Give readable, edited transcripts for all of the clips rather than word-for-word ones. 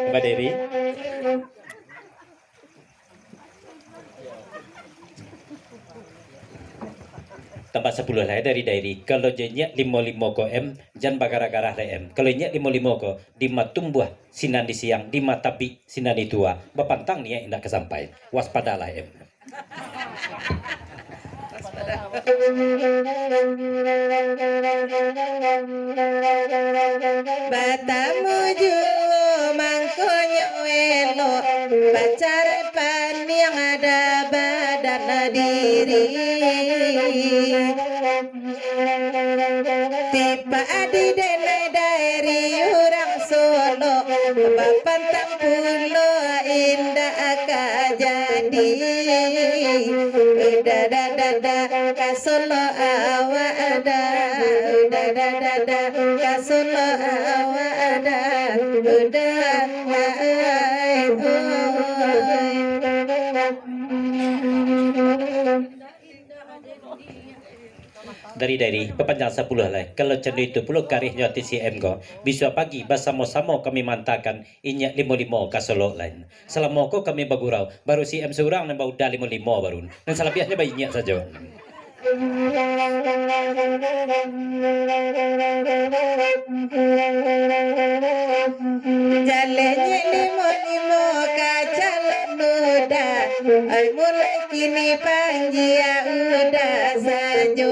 Mbak Dewi. Tambah 10 lah dari dairi. Kalau jenyak 55 ko M, jan bagara-gara M. Kalau nyak 55 ko, di matumbuh sinan di siang, di matapi sinan di tua. Bapantang nih ya indah kesampai. Waspadalah M. Batamuju mangkonyo elo pacar pan yang ada badan diri tiba adi denai dari orang Solo bapantang pulo indah jadi da kasolo awa ada da kasolo awa ada dari pepanjang 10 lah. Kalau cendu itu puluh karihnya TCM ko. Bisa pagi bersama-sama kami mantakan inyak 55 kasolo lain. Selama ko kami bagurau baru CM seorang dan bau dah 55 baru. Dan selebihnya banyak saja. Jalannya limo kacal nuda, ay mulai kini panjia udah sajo.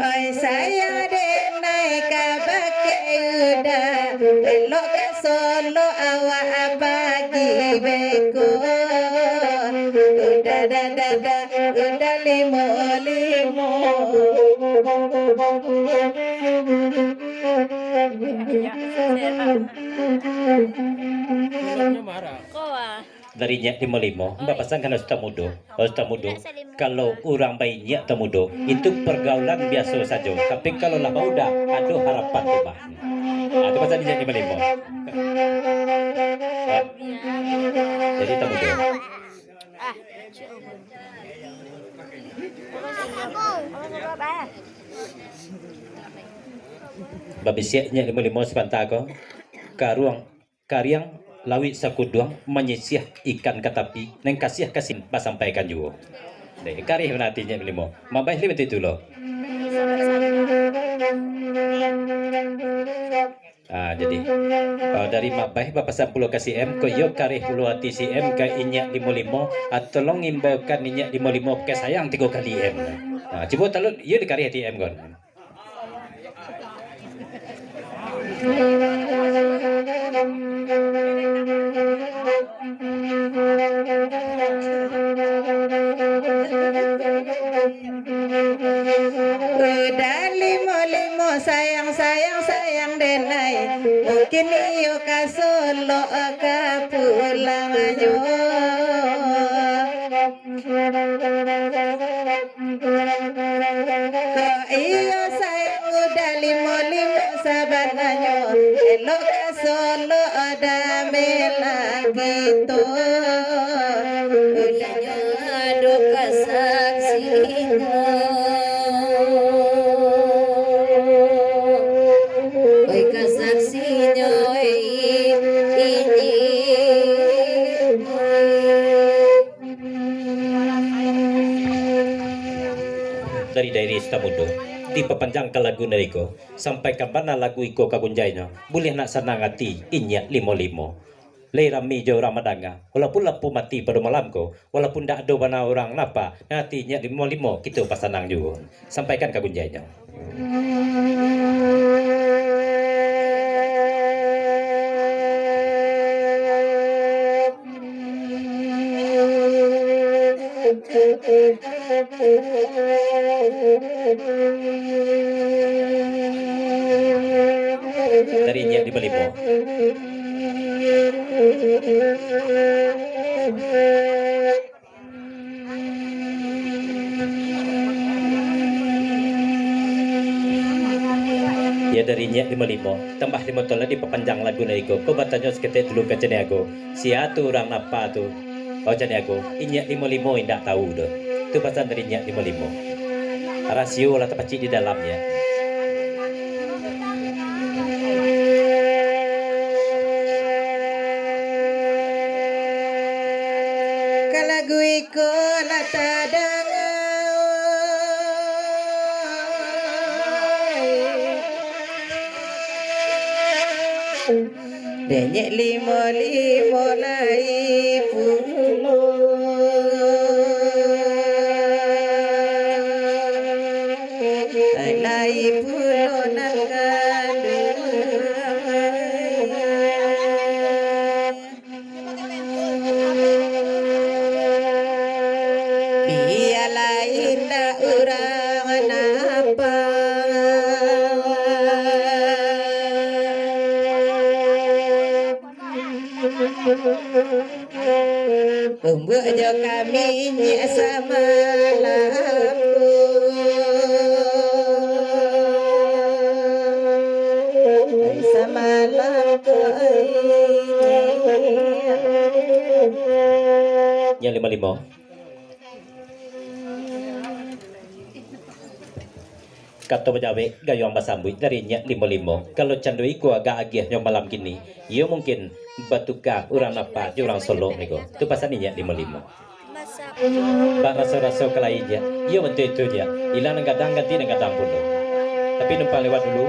Ay saya denai kabake udah, elok kasolo awak bagi beko. Udah limo dari nyak 55 mbak pasangkan harus tamudo kalau orang bayi nyak tamudo itu pergaulan biasa saja tapi kalau lah udah ada harapan tuh mbak itu pasal nyak 55 jadi tamudo babi siaknya 55 sepantako karuang karyang lawi sakuduang menyisih ikan katapi neng kasih sampaikan juga deh karih nantinya 55 mabai lebih itu loh jadi dari mabai bapak sampul kasih M koyo karih puluh hati CM ke inyak 55 atau long imbaukan inyak 55 ke sayang 3 kali M coba taluk iya di karih hati M kon udah limo sayang denai mungkin iyo kasolo ka pulang ayo kok iyo sayang udah limo sabananyo elok kasolo ada lagi to udah nyado kasaksinya dari Istamudo di pepanjang ke lagu nariko sampai kapan lagu iko kagunjainya boleh nak senang hati inya 55 lerami jo ramadanga walaupun lampu mati pada malam ko walaupun tak ada mana orang napa hatinya 55 kita pasanang juga sampaikan kagunjainya darinya di Balibo ya darinya 55 tambah 5 tola di pepanjang lagu naiko ko batanya seketek dulu kacene aku si atu orang apa tu Oh jadi aku inyak limo indak tahu dah. Itu pasal dari inyak limo. Rasio lah terpacik di dalamnya. Kalagu iko latadang denyek limo lai pulo lai pulo nangkandu biarlah indah urang napa Umbuk jo kami nyak sama lampu sama lampu Yang limo. Kata pejabat gayung basambut dari inyak limo. Kalau candui ku agak agih yang malam kini, ia mungkin batukar orang apa, orang Solo nego. Tu pasal inyak limo. Bak rasa-rasa kelai dia, ia betul itu dia. Ilang kadang ganti dengan kadang puluh. Tapi numpang lewat dulu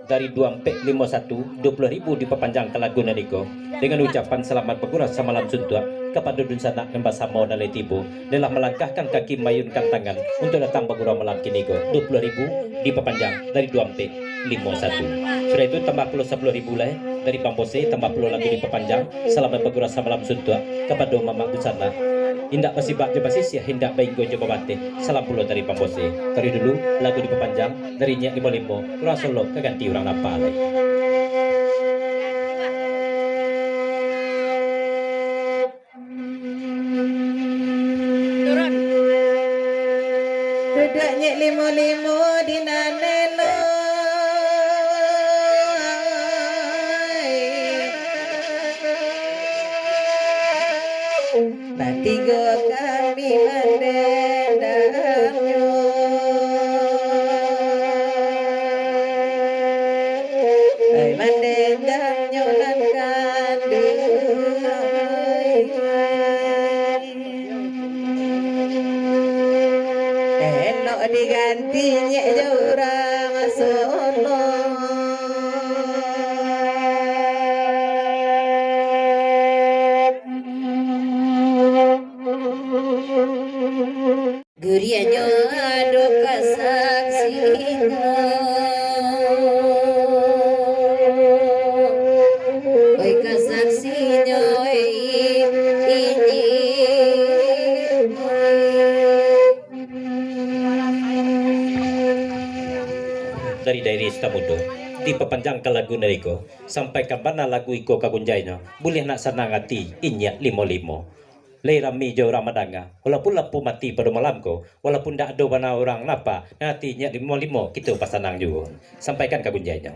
dari 2451 20.000 diperpanjang ke lagu Nariko dengan ucapan selamat berguras samalam suntua kepada dun sanak yang bersama dalai tibu telah melangkahkan kaki mayunkan tangan untuk datang bergurau malam kini 20.000 diperpanjang dari 2451. Sudah itu tambah puluh 10.000 lah dari Pambose tambah puluh lagu diperpanjang selamat berguras samalam suntua kepada mama dun sanak. Hindak pasibak je basis ya hindak bainggo je babate salam puluh dari Pambose. Kali dulu lagu diperpanjang dari nyak limo orang Solo keganti orang apa lagi. Duduk nyak limo di nanelo Batigo kami mendendamnya mendendamnya lan elok digantinya orang Solo Gurianyo ado kasaksina Oi kasaksina ini dari daerah Istamudo diperpanjangkan lagu Nariko sampai kapan lagu iko kagunjainya boleh nak senang hati inyak limo. Lera mijo ramadanga walaupun lampu mati pada malam ko walaupun tak ada bana orang napa nanti inyak limo kita pasanang juga sampaikan kagunjainya.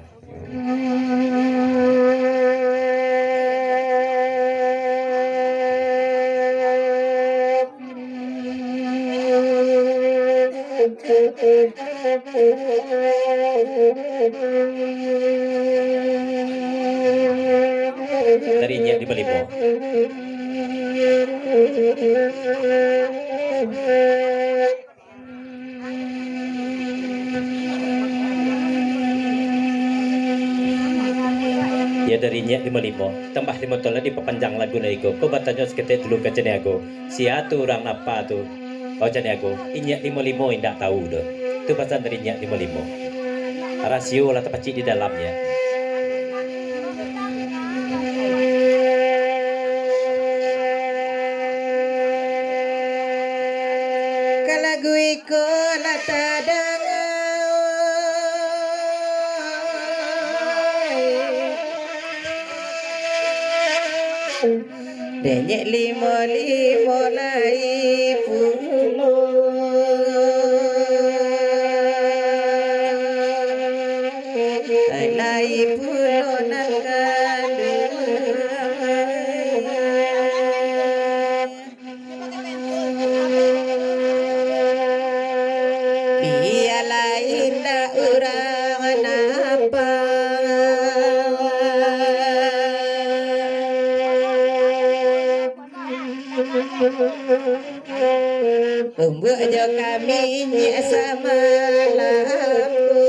Dari inyak limo. Ya dari nyak limo tambah 5 tola diperpanjang lagu Nariko ko batanya seketik dulu ke aku siatu orang apa tu oh aku inyak limo indak tahu dah tu pasal dari nyak limo rasio lah terpacik di dalamnya. Kalagu iko latadang denyek limo lai pulo lai pulo nangkandu indah urang napa Umbu jo kami nya sama lampu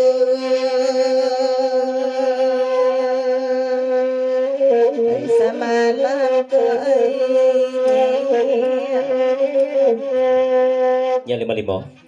sama lampu nya 55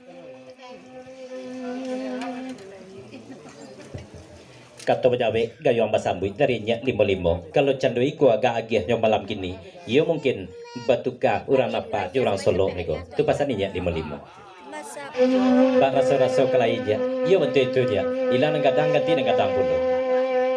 kata penjawe gayung basambui darinya 55 kalau candui ku agak agih yang malam kini ia mungkin batuka orang apa di orang Solo nego tu pasaninya 55 bak rasa-rasa kelainnya ia betul itu dia ilang gadang ganti gadang pun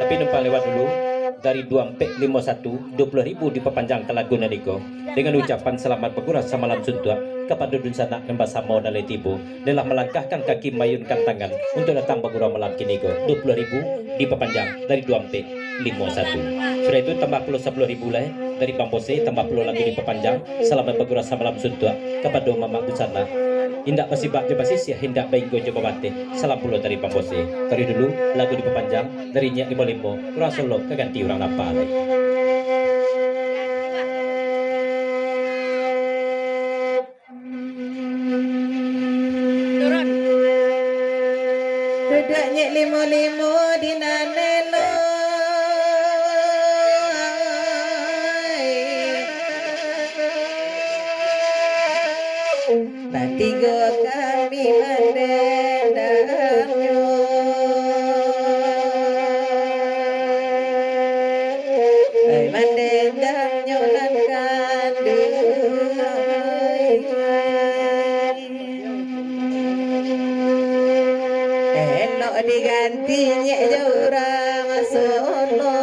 tapi numpang lewat dulu dari 2451 20.000 diperpanjang ke lagu Nadiko dengan ucapan selamat bergurau samalam suntua kepada dun sanak nembas samo dan letibu telah melangkahkan kaki mayunkan tangan untuk datang bergurau malam kini ko 20.000 diperpanjang dari 2451 sudah itu tambah puluh 10.000 lah dari Pampose tambah puluh lagi diperpanjang selamat bergurau samalam suntua kepada mama dun sanak hindak pasibak je basis ya hindak bainggo je babate salam puluh dari Pampose dari dulu lagu diperpanjang dari Nyak 55 orang Solo keganti orang apa lagi. Duduknya limo-limo di nanelo Batigo kami mendendamnya Mendendamnya lan Elok digantinya orang Solo